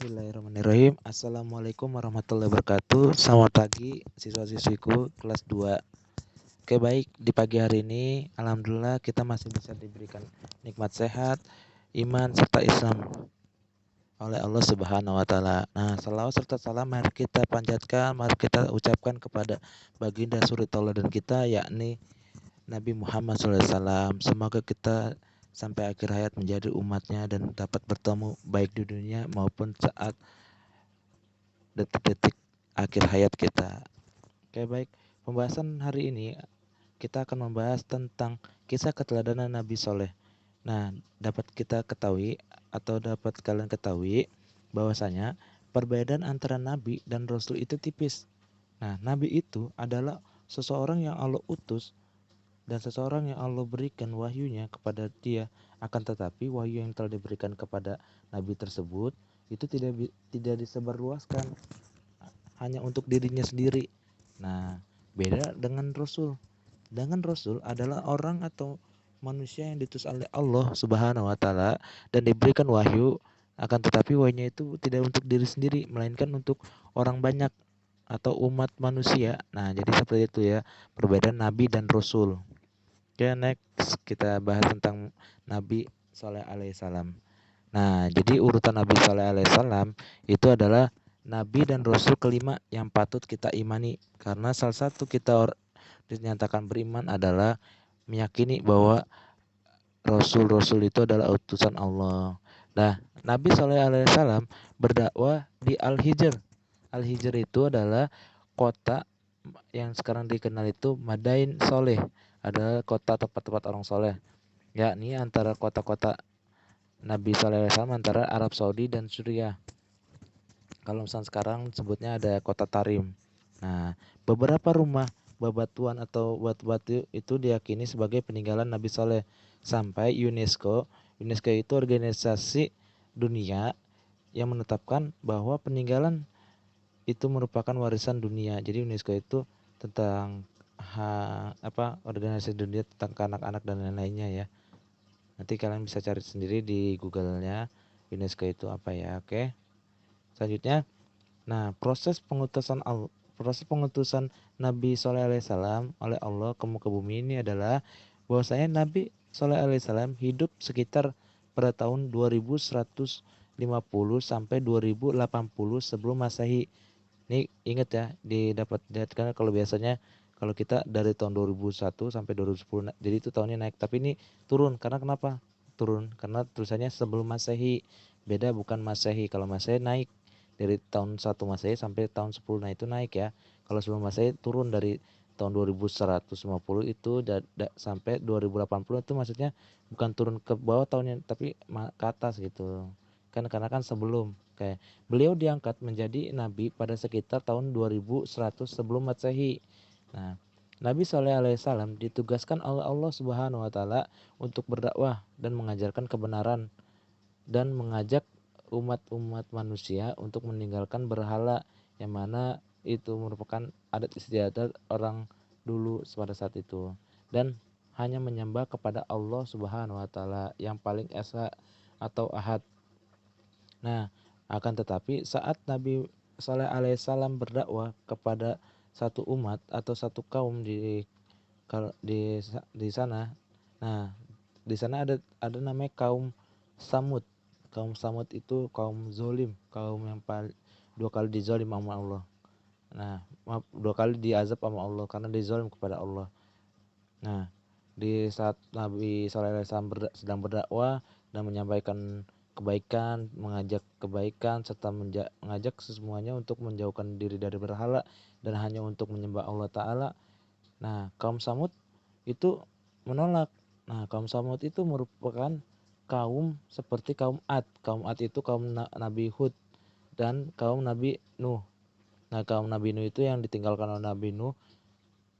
Bismillahirrahmanirrahim. Assalamualaikum warahmatullahi wabarakatuh. Selamat pagi siswa-siswiku kelas 2. Oke, baik, di pagi hari ini alhamdulillah kita masih bisa diberikan nikmat sehat, iman serta Islam oleh Allah Subhanahu wa taala. Nah, selawat serta salam mari kita panjatkan, mari kita ucapkan kepada baginda suri tauladan kita yakni Nabi Muhammad SAW. Semoga kita sampai akhir hayat menjadi umatnya dan dapat bertemu baik di dunia maupun saat detik-detik akhir hayat kita. Oke, baik. Pembahasan hari ini kita akan membahas tentang kisah keteladanan Nabi Soleh. Nah, dapat kita ketahui atau dapat kalian ketahui bahwasanya perbedaan antara Nabi dan Rasul itu tipis. Nah, Nabi itu adalah seseorang yang Allah utus dan seseorang yang Allah berikan wahyunya kepada dia. Akan tetapi wahyu yang telah diberikan kepada Nabi tersebut itu tidak disebarluaskan hanya untuk dirinya sendiri. Nah, beda dengan Rasul. Dengan Rasul adalah orang atau manusia yang diutus oleh Allah Subhanahu wa taala dan diberikan wahyu, akan tetapi wahyunya itu tidak untuk diri sendiri melainkan untuk orang banyak atau umat manusia. Nah, jadi seperti itu ya perbedaan nabi dan rasul. Oke, next kita bahas tentang Nabi Saleh alaihissalam. Nah, jadi urutan Nabi Saleh alaihissalam itu adalah Nabi dan Rasul kelima yang patut kita imani, karena salah satu kita dinyatakan beriman adalah meyakini bahwa Rasul-Rasul itu adalah utusan Allah. Nah, Nabi Saleh alaihissalam berdakwah di Al-Hijr. Al-Hijr itu adalah kota yang sekarang dikenal itu Madain Soleh, adalah kota tempat-tempat orang soleh, yakni antara kota-kota Nabi Saleh alaihissalam antara Arab Saudi dan Suriah. Kalau misalnya sekarang sebutnya ada kota Tarim. Nah, beberapa rumah bebatuan atau batu-batu itu diyakini sebagai peninggalan Nabi Saleh sampai UNESCO itu organisasi dunia yang menetapkan bahwa peninggalan itu merupakan warisan dunia. Jadi UNESCO itu tentang organisasi dunia tentang kanak-kanak dan lain-lainnya ya. Nanti kalian bisa cari sendiri di Google-nya UNESCO itu apa ya. Oke. Selanjutnya, nah, proses pengutusan Nabi Shallallahu alaihi wasallam oleh Allah ke muka bumi ini adalah bahwasanya Nabi Shallallahu alaihi wasallam hidup sekitar pada tahun 2150 sampai 2080 sebelum Masehi. Ini ingat ya, didapat lihat karena kalau biasanya kalau kita dari tahun 2001 sampai 2010 jadi itu tahunnya naik, tapi ini turun karena kenapa? Turun karena tulisannya sebelum Masehi. Beda, bukan Masehi. Kalau Masehi naik dari tahun 1 Masehi sampai tahun 10. Nah, itu naik ya. Kalau sebelum Masehi turun dari tahun 2150 itu sampai 2080 itu maksudnya bukan turun ke bawah tahunnya tapi ke atas gitu. Karena kan sebelum kayak beliau diangkat menjadi nabi pada sekitar tahun 2100 sebelum Masehi. Nah, Nabi Shallallahu alaihi wasallam ditugaskan oleh Allah Subhanahu wa taala untuk berdakwah dan mengajarkan kebenaran dan mengajak umat-umat manusia untuk meninggalkan berhala, yang mana itu merupakan adat istiadat orang dulu pada saat itu, dan hanya menyembah kepada Allah Subhanahu wa taala yang paling esa atau ahad. Nah, akan tetapi saat Nabi Saleh alaihissalam berdakwah kepada satu umat atau satu kaum di di sana, nah di sana ada namanya kaum Samud. Kaum Samud itu kaum zolim, kaum yang dua kali dizolim sama Allah. Nah, maaf, dua kali diazab sama Allah karena dizolim kepada Allah. Nah, di saat Nabi Sallallahu alaihi wasallam sedang berdakwah dan menyampaikan kebaikan, mengajak kebaikan serta mengajak semuanya untuk menjauhkan diri dari berhala dan hanya untuk menyembah Allah taala. Nah, kaum Samud itu menolak. Nah, kaum Samud itu merupakan kaum seperti kaum Ad. Kaum Ad itu kaum Nabi Hud dan kaum Nabi Nuh. Nah, kaum Nabi Nuh itu yang ditinggalkan oleh Nabi Nuh.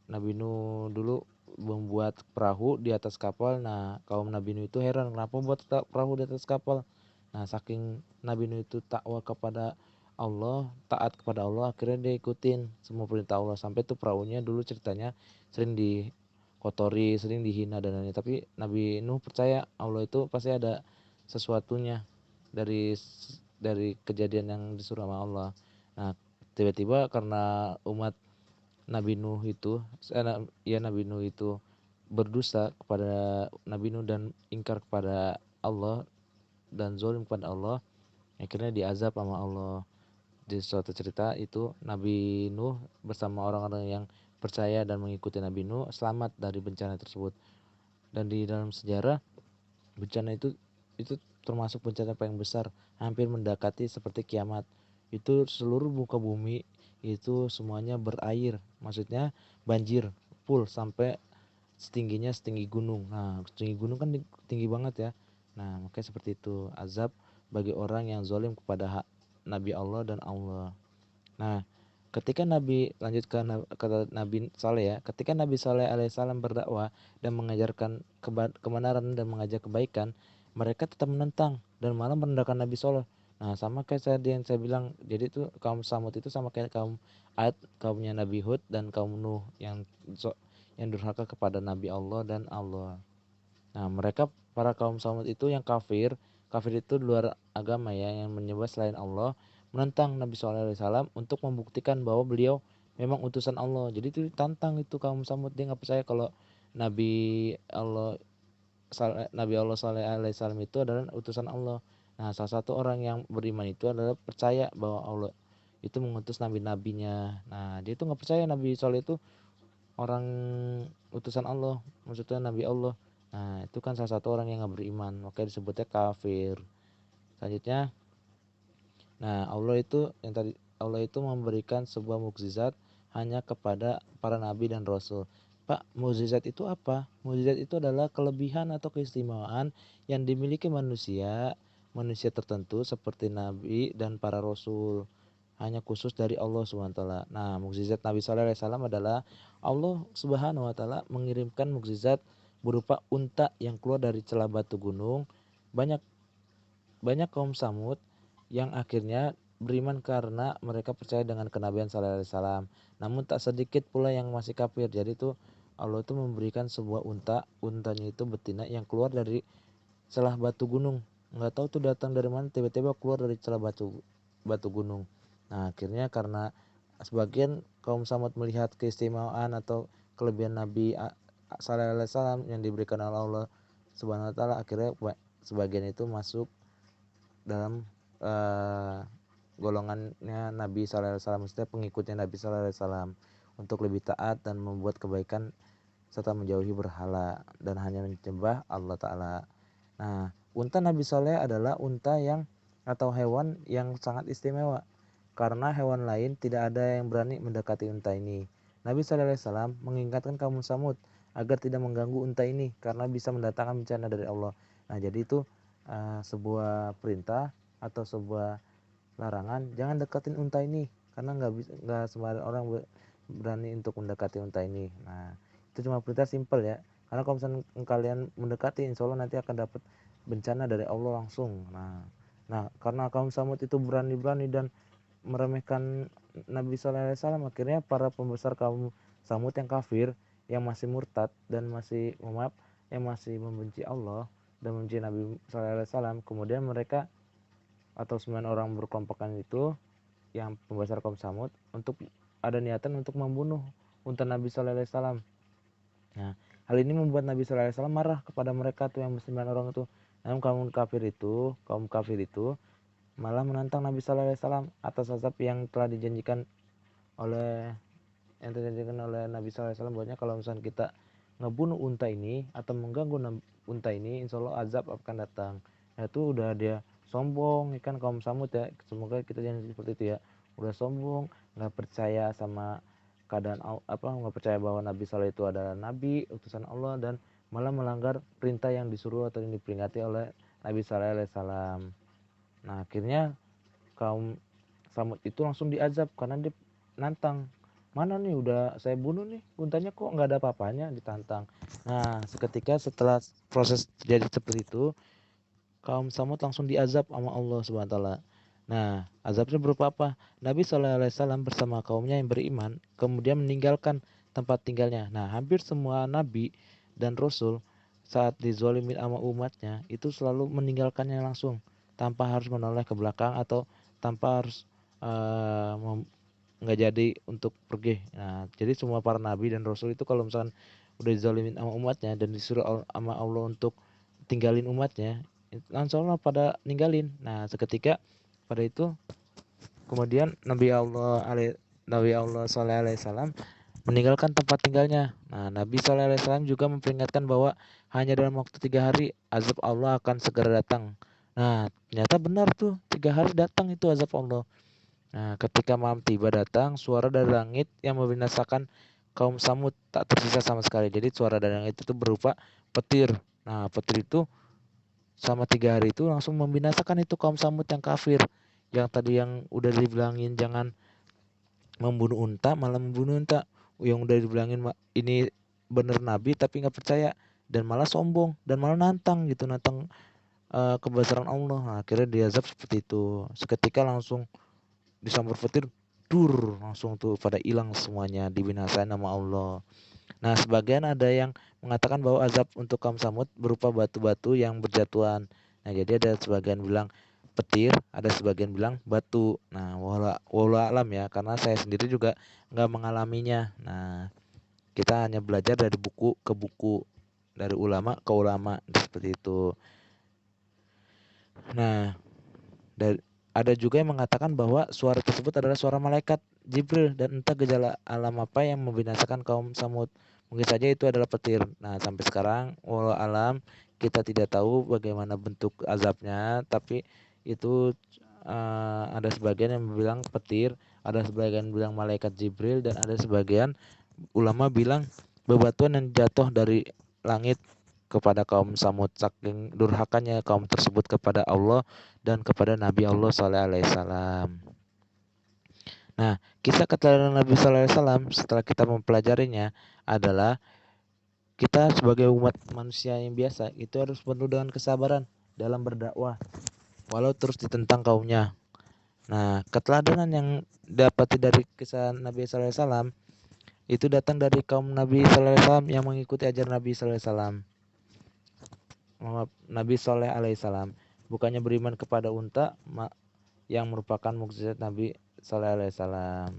Nabi Nuh dulu membuat perahu di atas kapal. Nah, kaum Nabi Nuh itu heran kenapa buat perahu di atas kapal. Nah, saking Nabi Nuh itu takwa kepada Allah, taat kepada Allah, akhirnya dia ikutin semua perintah Allah sampai tuh perahunya dulu ceritanya sering dikotori, sering dihina dan lain-lain. Tapi Nabi Nuh percaya Allah itu pasti ada sesuatunya dari dari kejadian yang disuruh sama Allah. Nah, tiba-tiba karena umat Nabi Nuh itu Nabi Nuh itu berdosa kepada Nabi Nuh dan ingkar kepada Allah dan zalim kepada Allah, akhirnya diazab sama Allah. Di suatu cerita itu Nabi Nuh bersama orang-orang yang percaya dan mengikuti Nabi Nuh selamat dari bencana tersebut. Dan di dalam sejarah, bencana itu termasuk bencana paling besar, hampir mendekati seperti kiamat. Itu seluruh muka bumi itu semuanya berair, maksudnya banjir full sampai setinggi gunung. Nah, setinggi gunung kan tinggi banget ya. Nah, makanya seperti itu azab bagi orang yang zalim kepada hak Nabi Allah dan Allah. Nah, ketika Nabi lanjutkan kata Nabi Saleh ya, ketika Nabi Saleh alaihissalam berdakwah dan mengajarkan kebenaran dan mengajak kebaikan, mereka tetap menentang dan malah merendahkan Nabi Saleh. Nah, sama kayak yang saya bilang, jadi itu kaum Samud itu sama kayak kaum Ad, kaumnya Nabi Hud dan kaum Nuh yang durhaka kepada Nabi Allah dan Allah. Nah, mereka para kaum Samud itu yang kafir itu di luar agama ya, yang menyembah selain Allah, menentang Nabi SAW untuk membuktikan bahwa beliau memang utusan Allah. Jadi itu tantang itu kaum Samud, dia nggak percaya kalau Nabi Allah SAW itu adalah utusan Allah. Nah, salah satu orang yang beriman itu adalah percaya bahwa Allah itu mengutus nabi-nabinya. Nah, dia itu nggak percaya Nabi Saleh itu orang utusan Allah, maksudnya Nabi Allah. Nah, itu kan salah satu orang yang nggak beriman, makanya disebutnya kafir. Selanjutnya, nah Allah itu memberikan sebuah mukjizat hanya kepada para nabi dan rasul. Pak, mukjizat itu apa? Mukjizat itu adalah kelebihan atau keistimewaan yang dimiliki manusia tertentu seperti nabi dan para rasul, hanya khusus dari Allah Subhanahu wa taala. Nah, mukjizat Nabi sallallahu alaihi wasallam adalah Allah Subhanahu wa taala mengirimkan mukjizat berupa unta yang keluar dari celah batu gunung. Banyak kaum Samud yang akhirnya beriman karena mereka percaya dengan kenabian sallallahu alaihi wasallam. Namun tak sedikit pula yang masih kafir. Jadi itu Allah itu memberikan sebuah untanya itu betina yang keluar dari celah batu gunung. Nggak tahu tuh datang dari mana, tiba-tiba keluar dari celah batu gunung. Nah, akhirnya karena sebagian kaum Samud melihat keistimewaan atau kelebihan Nabi sallallahu alaihi wasallam yang diberikan oleh Allah Subhanahu wa taala, akhirnya sebagian itu masuk dalam golongannya Nabi sallallahu alaihi wasallam, maksudnya pengikutnya Nabi sallallahu alaihi wasallam, untuk lebih taat dan membuat kebaikan serta menjauhi berhala dan hanya menyembah Allah taala. Nah, unta Nabi Saleh adalah unta yang atau hewan yang sangat istimewa karena hewan lain tidak ada yang berani mendekati unta ini. Nabi Sallallahu Alaihi Wasallam mengingatkan kaum Samud agar tidak mengganggu unta ini karena bisa mendatangkan bencana dari Allah. Nah, jadi itu sebuah perintah atau sebuah larangan, jangan deketin unta ini karena nggak sembarang orang berani untuk mendekati unta ini. Nah, itu cuma perintah simpel ya. Karena kalau misalnya kalian mendekati, insya Allah nanti akan dapat bencana dari Allah langsung. Nah, karena kaum Samud itu berani-berani dan meremehkan Nabi Sallallahu Alaihi Wasallam, akhirnya para pembesar kaum Samud yang kafir, yang masih murtad dan yang masih membenci Allah dan membenci Nabi Sallallahu Alaihi Wasallam, kemudian mereka atau 9 orang berkelompokan itu yang pembesar kaum Samud untuk ada niatan untuk membunuh unta Nabi Sallallahu Alaihi Wasallam. Nah, hal ini membuat Nabi Sallallahu Alaihi Wasallam marah kepada mereka tuh yang 9 orang itu. Namun kaum kafir itu malah menantang Nabi Sallallahu Alaihi Wasallam atas azab yang telah dijanjikan oleh Nabi Sallallahu Alaihi Wasallam, bahwasanya kalau misalnya kita ngebunuh unta ini atau mengganggu unta ini, insya Allah azab akan datang. Nah, itu udah dia sombong ikan kaum Samud ya, semoga kita jangan seperti itu ya. Udah sombong, nggak percaya sama keadaan nggak percaya bahwa Nabi Saleh itu adalah nabi utusan Allah dan malah melanggar perintah yang disuruh atau yang diperingati oleh Nabi Sallallahu Alaihi Wasallam. Nah, akhirnya kaum Samud itu langsung diazab karena dia nantang, mana nih udah saya bunuh nih untanya kok nggak ada apa-apanya, ditantang. Nah, seketika setelah proses terjadi seperti itu, kaum Samud langsung diazab sama Allah Subhanahu wa taala. Nah, azabnya berupa apa? Nabi Shallallahu alaihi wasallam bersama kaumnya yang beriman kemudian meninggalkan tempat tinggalnya. Nah, hampir semua nabi dan rasul saat dizolimin sama umatnya itu selalu meninggalkannya langsung. tanpa harus menoleh ke belakang atau tanpa harus nggak jadi untuk pergi. Nah, jadi semua para nabi dan rasul itu kalau misalkan udah dizalimin sama umatnya dan disuruh sama Allah untuk tinggalin umatnya, langsung Allah pada ninggalin. Nah, seketika pada itu kemudian Nabi Allah Shallallahu Alaihi Wasallam meninggalkan tempat tinggalnya. Nah, Nabi Shallallahu Alaihi Wasallam juga memperingatkan bahwa hanya dalam waktu 3 hari azab Allah akan segera datang. Nah, ternyata benar tuh 3 hari datang itu azab Allah. Nah, ketika malam tiba datang, suara dari langit yang membinasakan kaum Samud tak tersisa sama sekali. Jadi suara dari langit itu berupa petir. Nah, petir itu sama 3 hari itu langsung membinasakan itu kaum Samud yang kafir. Yang tadi yang udah dibilangin jangan membunuh unta, malah membunuh unta. Yang udah dibilangin ini bener nabi tapi nggak percaya dan malah sombong dan malah nantang gitu, nantang kebesaran Allah. Nah, akhirnya diazab seperti itu. Seketika langsung disambar petir, dur langsung tuh pada hilang semuanya, dibinasain nama Allah. Nah, sebagian ada yang mengatakan bahwa azab untuk kaum Samud berupa batu-batu yang berjatuhan. Nah, jadi ada sebagian bilang petir, ada sebagian bilang batu. Nah, wala alam ya, karena saya sendiri juga nggak mengalaminya. Nah, kita hanya belajar dari buku ke buku, dari ulama ke ulama seperti itu. Nah, ada juga yang mengatakan bahwa suara tersebut adalah suara malaikat Jibril dan entah gejala alam apa yang membinasakan kaum Samud. Mungkin saja itu adalah petir. Nah, sampai sekarang walau alam kita tidak tahu bagaimana bentuk azabnya, tapi itu ada sebagian yang bilang petir, ada sebagian bilang malaikat Jibril, dan ada sebagian ulama bilang bebatuan yang jatuh dari langit kepada kaum Samud, saking durhakanya kaum tersebut kepada Allah dan kepada Nabi Allah Sallallahu Alaihi Wasallam. Nah, kisah keteladanan Nabi Sallallahu Alaihi Wasallam setelah kita mempelajarinya adalah kita sebagai umat manusia yang biasa itu harus penuh dengan kesabaran dalam berdakwah walau terus ditentang kaumnya. Nah, keteladanan yang dapati dari kisah Nabi Sallallahu Alaihi Wasallam itu datang dari kaum Nabi Sallallahu Alaihi Wasallam yang mengikuti ajaran Nabi Sallallahu Alaihi Wasallam. Nabi Soleh alaihissalam bukannya beriman kepada unta yang merupakan mukjizat Nabi Soleh alaihissalam,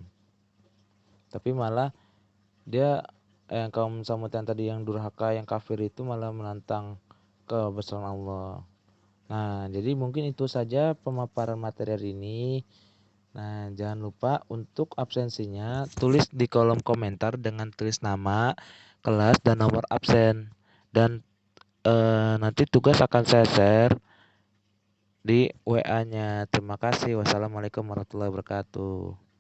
tapi malah dia yang kaum Samud yang tadi yang durhaka yang kafir itu malah menantang kebesaran Allah. Nah, jadi mungkin itu saja pemaparan materi hari ini. Nah, jangan lupa untuk absensinya tulis di kolom komentar dengan tulis nama, kelas, dan nomor absen. Dan nanti tugas akan saya share di WA-nya. Terima kasih. Wassalamualaikum warahmatullahi wabarakatuh.